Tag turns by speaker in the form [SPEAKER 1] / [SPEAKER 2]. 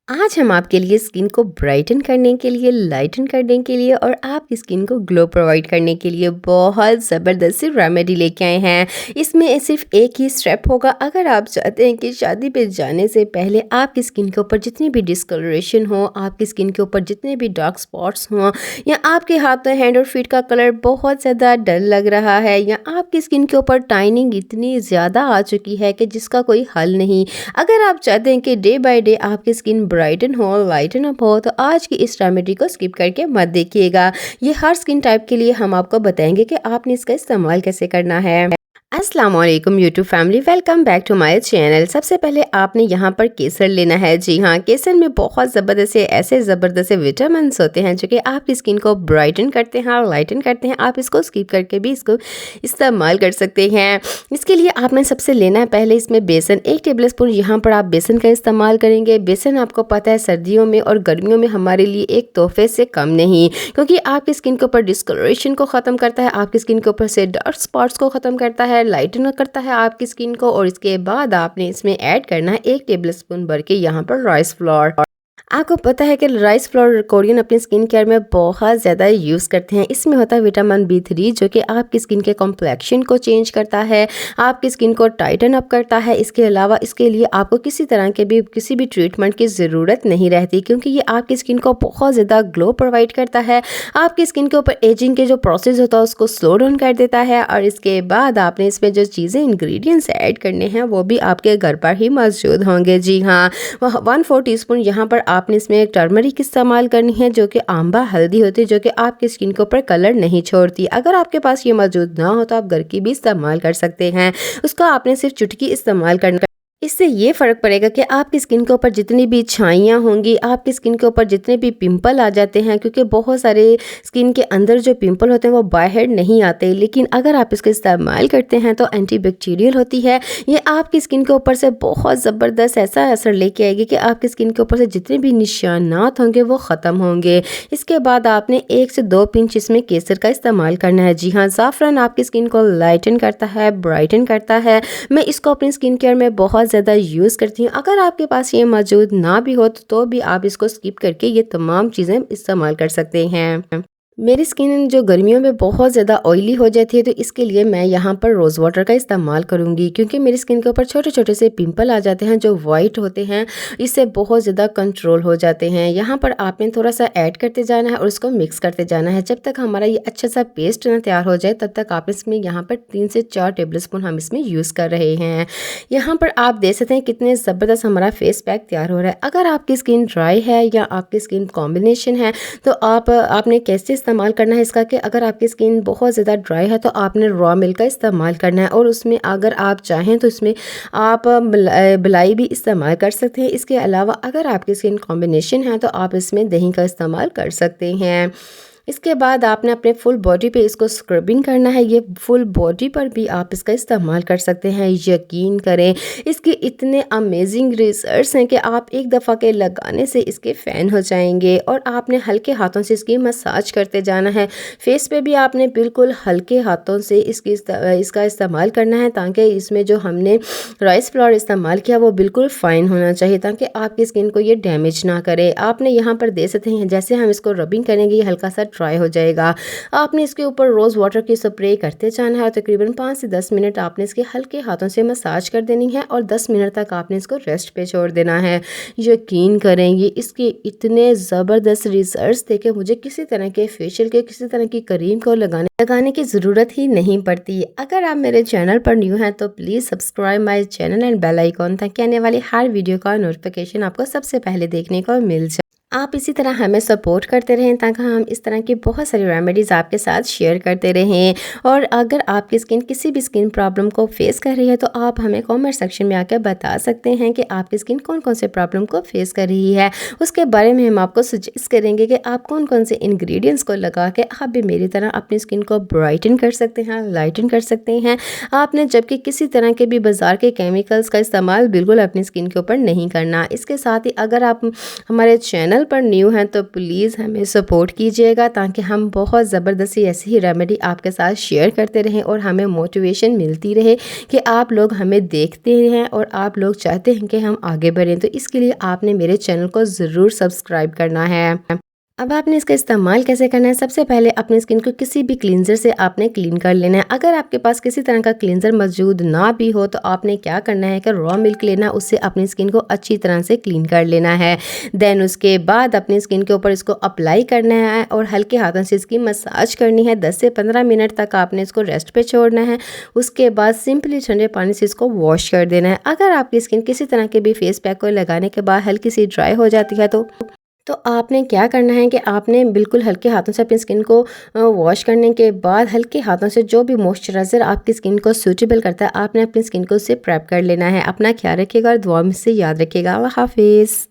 [SPEAKER 1] आज हम आपके लिए स्किन को ब्राइटन करने के लिए, लाइटन करने के लिए और आपकी स्किन को ग्लो प्रोवाइड करने के लिए बहुत ज़बरदस्त सी रेमेडी लेके आए हैं। इसमें सिर्फ एक ही स्टेप होगा। अगर आप चाहते हैं कि शादी पे जाने से पहले आपकी स्किन के ऊपर जितनी भी डिस्कलरेशन हो, आपकी स्किन के ऊपर जितने भी डार्क स्पॉट्स हों, या आपके हाथों, हैंड और फीट का कलर बहुत ज़्यादा डल लग रहा है, या आपकी स्किन के ऊपर टाइनिंग इतनी ज़्यादा आ चुकी है कि जिसका कोई हल नहीं, अगर आप चाहते हैं कि डे बाय डे आपकी स्किन ब्राइटन हो, लाइटन अप हो, तो आज की इस रेमेडी को स्किप करके मत देखिएगा। ये हर स्किन टाइप के लिए हम आपको बताएंगे कि आपने इसका इस्तेमाल कैसे करना है। अस्सलाम वालेकुम YouTube family, welcome back to my channel. सबसे पहले आपने यहाँ पर केसर लेना है। जी हाँ, केसर में बहुत ज़बरदस्त ऐसे ज़बरदस्त विटामिन होते हैं जो कि आपकी स्किन को ब्राइटन करते हैं और लाइटन करते हैं। आप इसको स्किप करके भी इसको इस्तेमाल कर सकते हैं। इसके लिए आपने सबसे लेना है पहले इसमें बेसन, 1 टेबल स्पून यहाँ पर आप बेसन का इस्तेमाल करेंगे। बेसन आपको पता है सर्दियों में और गर्मियों में हमारे लिए एक तोहफे से कम नहीं, क्योंकि आपकी स्किन के ऊपर डिस्कलरेशन को ख़त्म करता है, आपकी स्किन के ऊपर से डार्क स्पॉट्स को ख़त्म करता है, लाइटन करता है आपकी स्किन को। और इसके बाद आपने इसमें ऐड करना है 1 टेबल स्पून भर के यहाँ पर राइस फ्लोर। आपको पता है कि राइस फ्लोर कोरियन अपनी स्किन केयर में बहुत ज़्यादा यूज़ करते हैं। इसमें होता है विटामिन B3 जो कि आपकी स्किन के कॉम्प्लेक्शन को चेंज करता है, आपकी स्किन को टाइटन अप करता है। इसके अलावा इसके लिए आपको किसी भी ट्रीटमेंट की ज़रूरत नहीं रहती, क्योंकि ये आपकी स्किन को बहुत ज़्यादा ग्लो प्रोवाइड करता है, आपकी स्किन के ऊपर एजिंग के जो प्रोसेस होता है उसको स्लो डाउन कर देता है। और इसके बाद आपने इसमें जो चीज़ें इंग्रेडिएंट्स ऐड करने हैं वो भी आपके घर पर ही मौजूद होंगे। जी हाँ, 1/4 टीस्पून यहाँ पर आपने इसमें टर्मरिक इस्तेमाल करनी है, जो कि आंबा हल्दी होती है, जो कि आपकी स्किन के ऊपर कलर नहीं छोड़ती। अगर आपके पास ये मौजूद ना हो तो आप घर की भी इस्तेमाल कर सकते हैं। उसका आपने सिर्फ चुटकी इस्तेमाल करना। इससे ये फ़र्क पड़ेगा कि आपकी स्किन के ऊपर जितनी भी छाइयाँ होंगी, आपकी स्किन के ऊपर जितने भी पिंपल आ जाते हैं, क्योंकि बहुत सारे स्किन के अंदर जो पिंपल होते हैं वो बाहर नहीं आते, लेकिन अगर आप इसका इस्तेमाल करते हैं तो एंटीबैक्टीरियल होती है। ये आपकी स्किन के ऊपर से बहुत ज़बरदस्त ऐसा असर लेके आएगी कि आपकी स्किन के ऊपर से जितने भी निशानात होंगे वो ख़त्म होंगे। इसके बाद आपने 1 से 2 पिंच इसमें केसर का इस्तेमाल करना है। जी हाँ, ज़ाफ़रान आपकी स्किन को लाइटन करता है, ब्राइटन करता है। मैं इसको अपनी स्किन केयर में बहुत ज़्यादा यूज़ करती हूँ। अगर आपके पास ये मौजूद ना भी हो तो भी आप इसको स्किप करके ये तमाम चीज़ें इस्तेमाल कर सकते हैं। मेरी स्किन जो गर्मियों में बहुत ज़्यादा ऑयली हो जाती है, तो इसके लिए मैं यहाँ पर रोज़ वाटर का इस्तेमाल करूँगी, क्योंकि मेरी स्किन के ऊपर छोटे छोटे से पिंपल आ जाते हैं जो वाइट होते हैं, इससे बहुत ज़्यादा कंट्रोल हो जाते हैं। यहाँ पर आपने थोड़ा सा ऐड करते जाना है और उसको मिक्स करते जाना है जब तक हमारा ये अच्छा सा पेस्ट ना तैयार हो जाए। तब तक आप इसमें यहाँ पर 3 से 4 टेबल स्पून हम इसमें यूज़ कर रहे हैं। यहाँ पर आप देख सकते हैं कितने ज़बरदस्त हमारा फेस पैक तैयार हो रहा है। अगर आपकी स्किन ड्राई है या आपकी स्किन कॉम्बिनेशन है तो आपने कैसे इस्तेमाल करना है इसका, कि अगर आपकी स्किन बहुत ज़्यादा ड्राई है तो आपने रॉ मिल्क का इस्तेमाल करना है, और उसमें अगर आप चाहें तो इसमें आप मलाई भी इस्तेमाल कर सकते हैं। इसके अलावा अगर आपकी स्किन कॉम्बिनेशन है तो आप इसमें दही का इस्तेमाल कर सकते हैं। इसके बाद आपने अपने फुल बॉडी पे इसको स्क्रबिंग करना है। ये फुल बॉडी पर भी आप इसका इस्तेमाल कर सकते हैं। यकीन करें, इसके इतने अमेजिंग रिजल्ट्स हैं कि आप एक दफ़ा के लगाने से इसके फ़ैन हो जाएंगे। और आपने हल्के हाथों से इसकी मसाज करते जाना है। फेस पे भी आपने बिल्कुल हल्के हाथों से इसका इस्तेमाल करना है, ताकि इसमें जो हमने राइस फ्लोर इस्तेमाल किया वो बिल्कुल फ़ाइन होना चाहिए, ताकि आपकी स्किन को ये डैमेज ना करे। आपने यहाँ पर दे सकते हैं जैसे हम इसको रबिंग करेंगे ये हल्का सा ड्राई हो जाएगा। आपने इसके ऊपर रोज़ वाटर की स्प्रे करते जाना है और तकरीबन 5 से 10 मिनट आपने इसके हल्के हाथों से मसाज कर देनी है, और 10 मिनट तक आपने इसको रेस्ट पे छोड़ देना है। यकीन करें, ये इसके इतने ज़बरदस्त रिजल्ट्स देखे मुझे किसी तरह के फेशियल के, किसी तरह की क्रीम को लगाने की ज़रूरत ही नहीं पड़ती। अगर आप मेरे चैनल पर न्यू हैं तो please subscribe my channel and bell icon, ताकि आने वाली हर वीडियो का नोटिफिकेशन आपको सबसे पहले देखने को मिल जाए। आप इसी तरह हमें सपोर्ट करते रहें, ताकि हम इस तरह की बहुत सारी रेमेडीज़ आपके साथ शेयर करते रहें। और अगर आपकी स्किन किसी भी स्किन प्रॉब्लम को फेस कर रही है तो आप हमें कमेंट सेक्शन में आकर बता सकते हैं कि आपकी स्किन कौन कौन से प्रॉब्लम को फेस कर रही है। उसके बारे में हम आपको सजेस्ट करेंगे कि आप कौन कौन से इंग्रेडिएंट्स को लगा के आप भी मेरी तरह अपनी स्किन को ब्राइटन कर सकते हैं, लाइटन कर सकते हैं। आपने जबकि किसी तरह के भी बाज़ार के केमिकल्स का इस्तेमाल बिल्कुल अपनी स्किन के ऊपर नहीं करना। इसके साथ ही अगर आप हमारे चैनल चैनल पर न्यू हैं तो प्लीज़ हमें सपोर्ट कीजिएगा, ताकि हम बहुत ज़बरदस्ती ऐसी ही रेमेडी आपके साथ शेयर करते रहें और हमें मोटिवेशन मिलती रहे कि आप लोग हमें देखते हैं और आप लोग चाहते हैं कि हम आगे बढ़ें। तो इसके लिए आपने मेरे चैनल को ज़रूर सब्सक्राइब करना है। अब आपने इसका इस्तेमाल कैसे करना है? सबसे पहले अपनी स्किन को किसी भी क्लींजर से आपने क्लीन कर लेना है। अगर आपके पास किसी तरह का क्लींजर मौजूद ना भी हो तो आपने क्या करना है कि रॉ मिल्क लेना, उससे अपनी स्किन को अच्छी तरह से क्लीन कर लेना है। देन उसके बाद अपनी स्किन के ऊपर इसको अप्लाई करना है और हल्के हाथों से इसकी मसाज करनी है। 10 से 15 मिनट तक आपने इसको रेस्ट पे छोड़ना है। उसके बाद सिंपली ठंडे पानी से इसको वॉश कर देना है। अगर आपकी स्किन किसी तरह के भी फेस पैक को लगाने के बाद हल्की सी ड्राई हो जाती है तो आपने क्या करना है कि आपने बिल्कुल हल्के हाथों से अपनी स्किन को वॉश करने के बाद हल्के हाथों से जो भी मॉइस्चराइज़र आपकी स्किन को सूटेबल करता है, आपने अपनी स्किन को उससे प्रेप कर लेना है। अपना ख्याल रखिएगा और दुआ में से याद रखिएगा। अल्लाह हाफिज़।